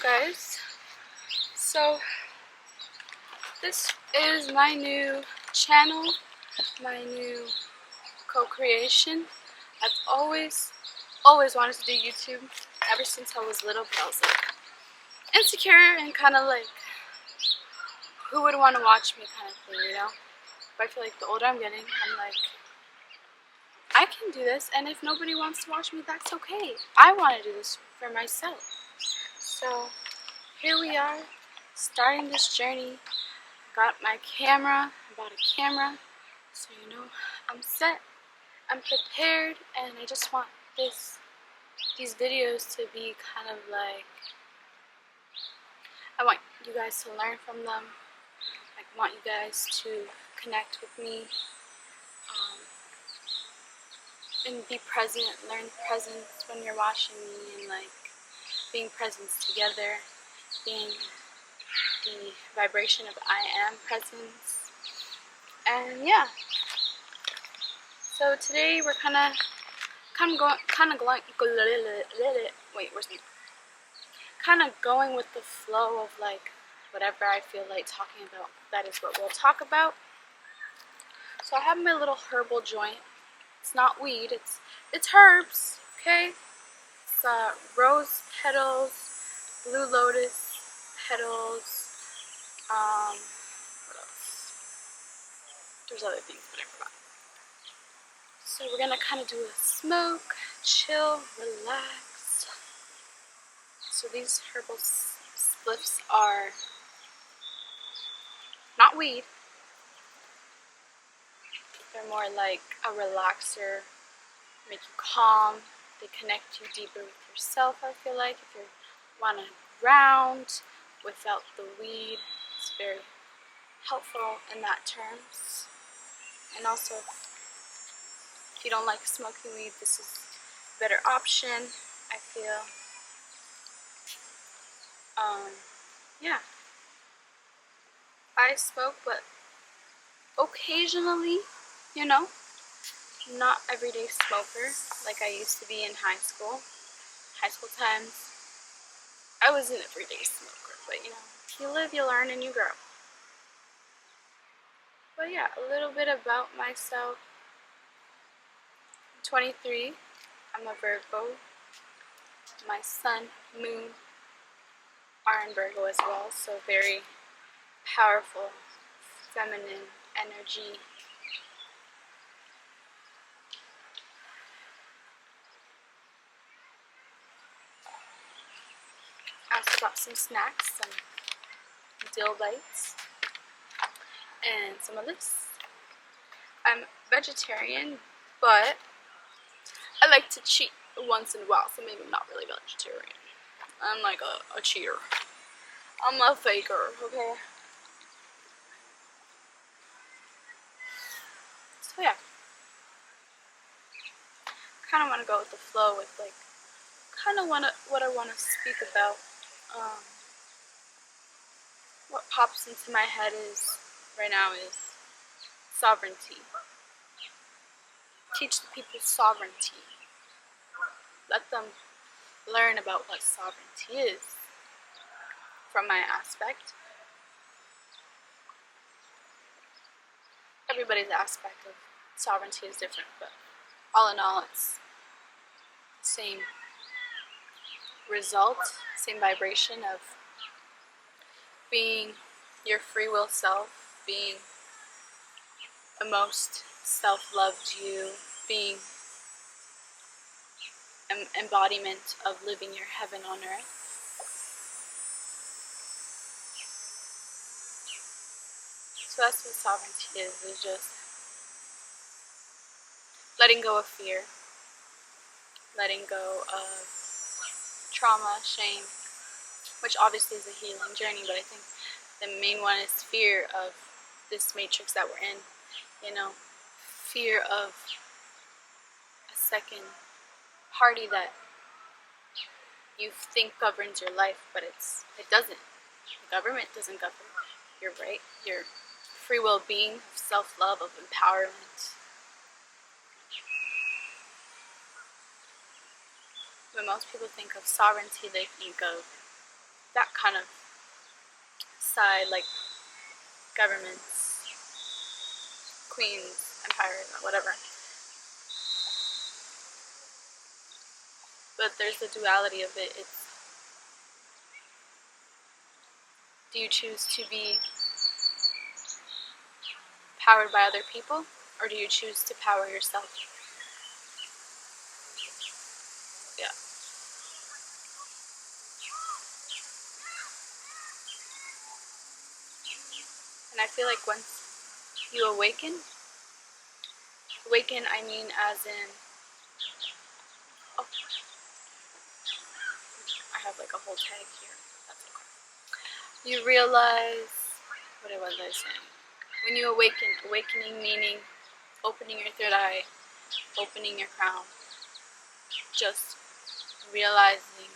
guys, so this is my new channel, my new co-creation. I've always wanted to do YouTube ever since I was little, but I was like insecure and kind of like, who would want to watch me kind of thing, you know? But I feel like the older I'm getting, I'm like, I can do this, and if nobody wants to watch me, that's okay. I want to do this for myself. So here we are, starting this journey. Got my camera, I bought a camera, so you know, I'm set, I'm prepared, and I just want these videos to be kind of like, I want you guys to learn from them. I want you guys to connect with me, and be present, learn presence when you're watching me, and like being presence together, being the vibration of I am presence. And yeah, so today we're kind of going with the flow of like whatever I feel like talking about. That is what we'll talk about. So I have my little herbal joint. It's not weed, it's herbs, okay? It's rose petals, blue lotus petals, what else? There's other things, but I forgot. So we're gonna kind of do a smoke, chill, relax. So these herbal spliffs are not weed. They're more like a relaxer, make you calm. They connect you deeper with yourself, I feel like. If you want to ground without the weed, it's very helpful in that terms. And also, if you don't like smoking weed, this is a better option, I feel. Yeah. I smoke, but occasionally, you know, not everyday smoker like I used to be in high school. High school times, I was an everyday smoker, but you know, you live, you learn, and you grow. But yeah, a little bit about myself. I'm 23, I'm a Virgo. My sun, moon are in Virgo as well, so very powerful, feminine energy. I also got some snacks, some dill bites, and some of this. I'm vegetarian, but I like to cheat once in a while, so maybe I'm not really vegetarian. I'm like a cheater. I'm a faker, okay? So yeah. Kind of want to go with the flow with like, what I want to speak about. What pops into my head right now is sovereignty. Teach the people sovereignty. Let them learn about what sovereignty is from my aspect. Everybody's aspect of sovereignty is different, but all in all, it's the same result, same vibration of being your free will self, being the most self-loved you, being an embodiment of living your heaven on earth. So that's what sovereignty is just letting go of fear, letting go of trauma, shame, which obviously is a healing journey, but I think the main one is fear of this matrix that we're in, you know, fear of a second party that you think governs your life, but it doesn't. The government doesn't govern your right, your free will being, of self-love, of empowerment. When most people think of sovereignty, they think of that kind of side, like governments, queens, empire, whatever. But there's the duality of it. It's, do you choose to be powered by other people, or do you choose to power yourself? Yeah. And I feel like once you awaken I mean as in, oh, I have like a whole tag here. That's okay. You realize, what was I saying? When you awakening meaning opening your third eye, opening your crown, just realizing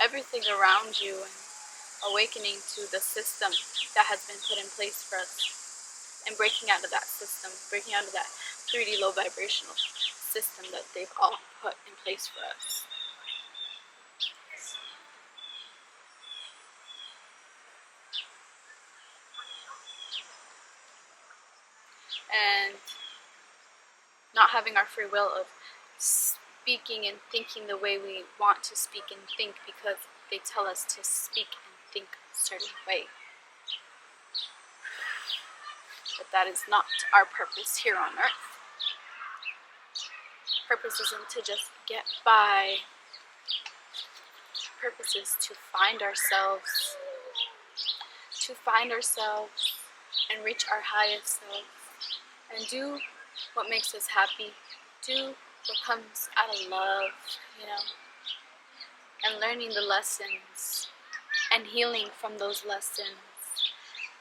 everything around you and awakening to the system that has been put in place for us, and breaking out of that system, breaking out of that 3D low vibrational system that they've all put in place for us. And not having our free will of speaking and thinking the way we want to speak and think because they tell us to speak and think a certain way. But that is not our purpose here on earth. Purpose isn't to just get by. Purpose is to find ourselves and reach our highest self and do what makes us happy, do what comes out of love, and learning the lessons and healing from those lessons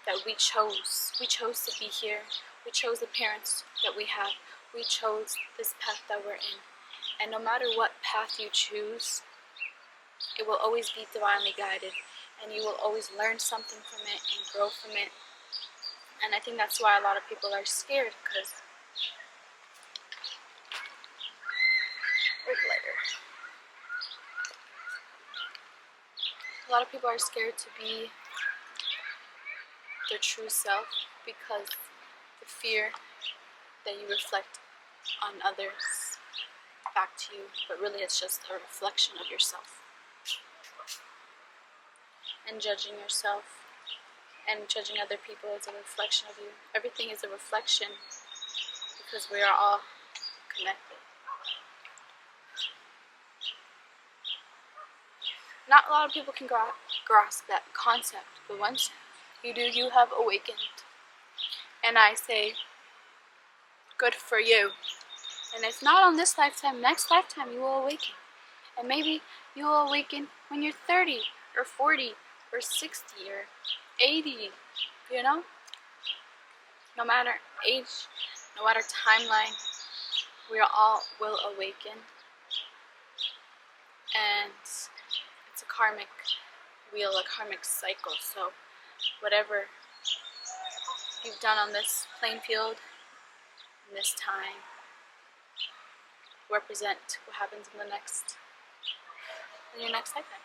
that we chose. We chose to be here. We chose the parents that we have. We chose this path that we're in. And no matter what path you choose, it will always be divinely guided, and you will always learn something from it and grow from it. And I think that's why a lot of people are scared, because a lot of people are scared to be their true self because the fear that you reflect on others back to you, but really it's just a reflection of yourself. And judging yourself and judging other people is a reflection of you. Everything is a reflection because we are all connected. Not a lot of people can grasp that concept, but once you do, you have awakened. And I say, good for you. And if not on this lifetime, next lifetime you will awaken. And maybe you will awaken when you're 30 or 40 or 60 or 80, No matter age, no matter timeline, we all will awaken. And it's a karmic wheel, a karmic cycle. So whatever you've done on this playing field in this time represent what happens in your next lifetime.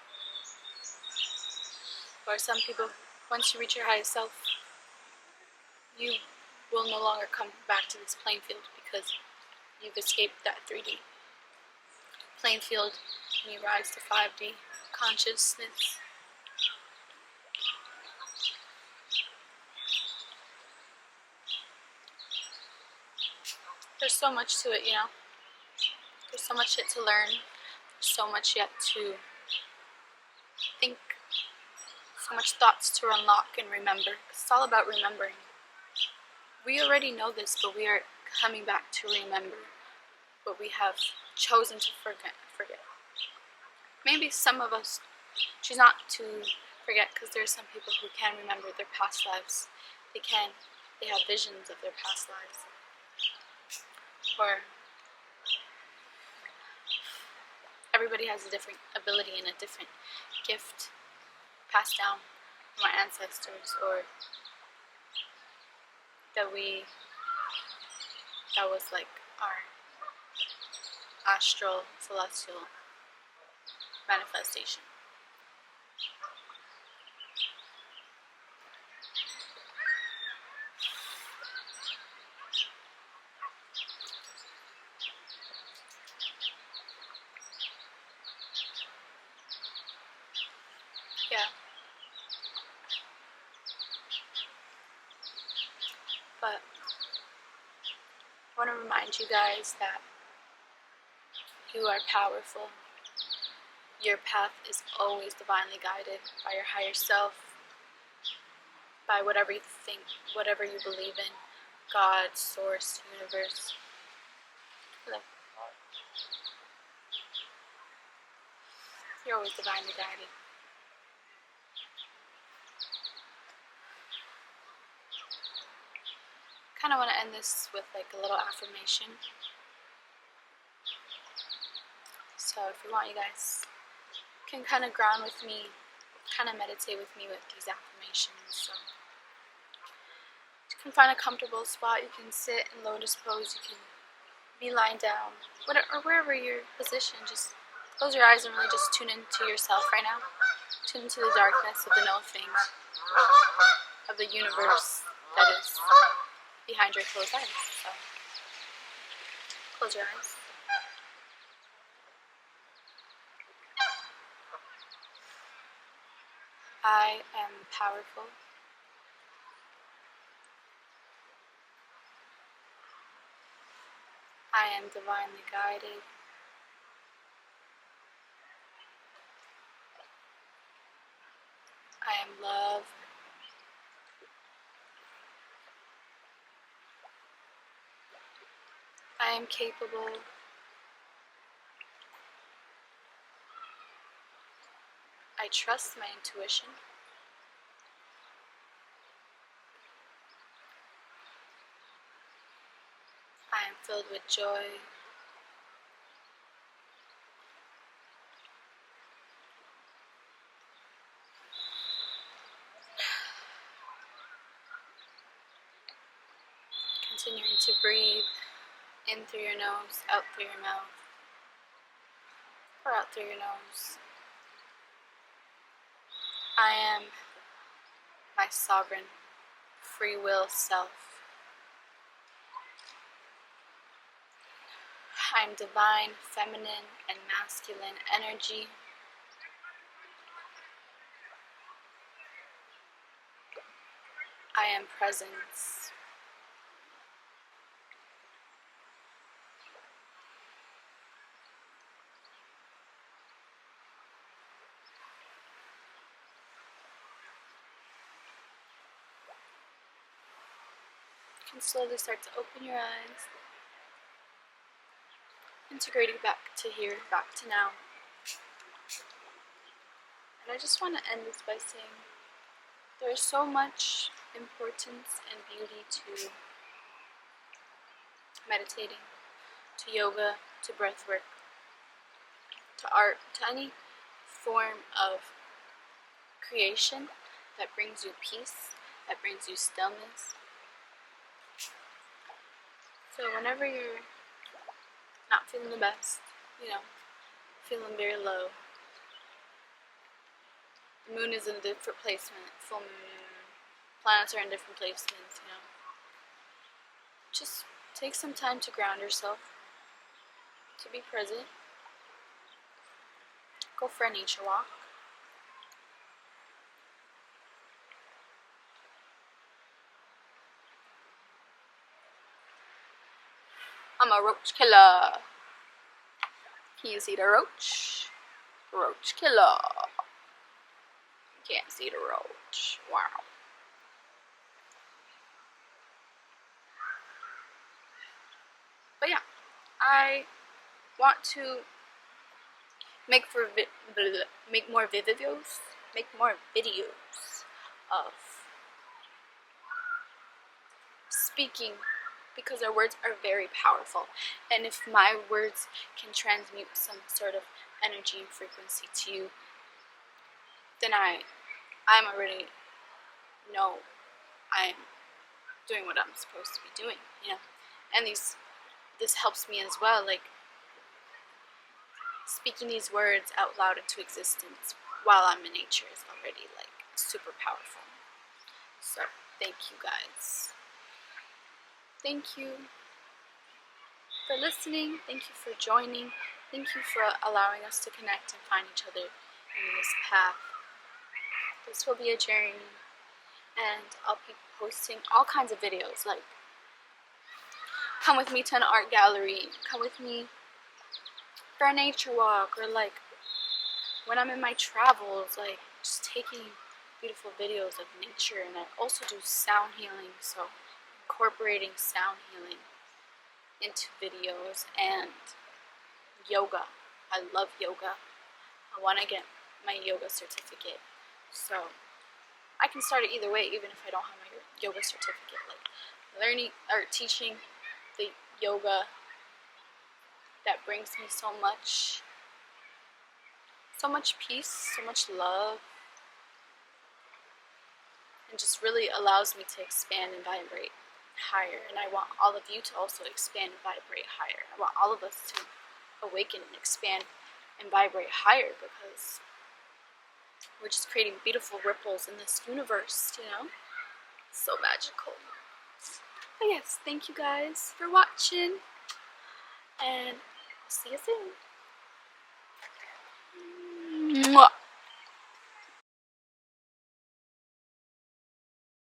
For some people, once you reach your highest self, you will no longer come back to this playing field because you've escaped that 3D playing field and you rise to 5D consciousness. There's so much to it, There's so much yet to learn. There's so much yet to think. So much thoughts to unlock and remember. It's all about remembering. We already know this, but we are coming back to remember what we have chosen to forget. Maybe some of us choose not to forget because there are some people who can remember their past lives. They have visions of their past lives. Or everybody has a different ability and a different gift passed down from our ancestors, or that was like our astral celestial manifestation. But I want to remind you guys that you are powerful. Your path is always divinely guided by your higher self, by whatever you think, whatever you believe in, God, source, universe. You're always divinely guided. Kind of want to end this with like a little affirmation. So if you want, you guys can kind of ground with me, kind of meditate with me with these affirmations. So you can find a comfortable spot. You can sit in lotus pose. You can be lying down, or wherever your position. Just close your eyes and really just tune into yourself right now. Tune into the darkness of the nothing, of the universe that is behind your closed eyes. So close your eyes. I am powerful. I am divinely guided. I am love. I am capable. I trust my intuition. I am filled with joy. Continuing to breathe in through your nose, out through your mouth, or out through your nose. I am my sovereign, free will self. I am divine, feminine, and masculine energy. I am presence. You can slowly start to open your eyes, integrating back to here, back to now. And I just want to end this by saying there is so much importance and beauty to meditating, to yoga, to breathwork, to art, to any form of creation that brings you peace, that brings you stillness. So whenever you're not feeling the best, feeling very low, the moon is in a different placement, full moon, planets are in different placements, Just take some time to ground yourself, to be present. Go for a nature walk. I'm a roach killer. Can you see the roach? Roach killer. Can't see the roach. Wow. But yeah, I want to make more videos of speaking, because our words are very powerful, and if my words can transmute some sort of energy and frequency to you, then I'm already know I'm doing what I'm supposed to be doing, and this helps me as well, like speaking these words out loud into existence while I'm in nature is already like super powerful. So thank you guys. Thank you for listening. Thank you for joining. Thank you for allowing us to connect and find each other in this path. This will be a journey, and I'll be posting all kinds of videos, like come with me to an art gallery, come with me for a nature walk, or like when I'm in my travels, like just taking beautiful videos of nature. And I also do sound healing, so incorporating sound healing into videos, and yoga. I love yoga. I want to get my yoga certificate, so I can start it either way, even if I don't have my yoga certificate. Like learning or teaching the yoga that brings me so much peace, so much love, and just really allows me to expand and vibrate higher. And I want all of you to also expand and vibrate higher. I want all of us to awaken and expand and vibrate higher, because we're just creating beautiful ripples in this universe, you know? So magical. But yes, thank you guys for watching, and I'll see you soon. Mwah.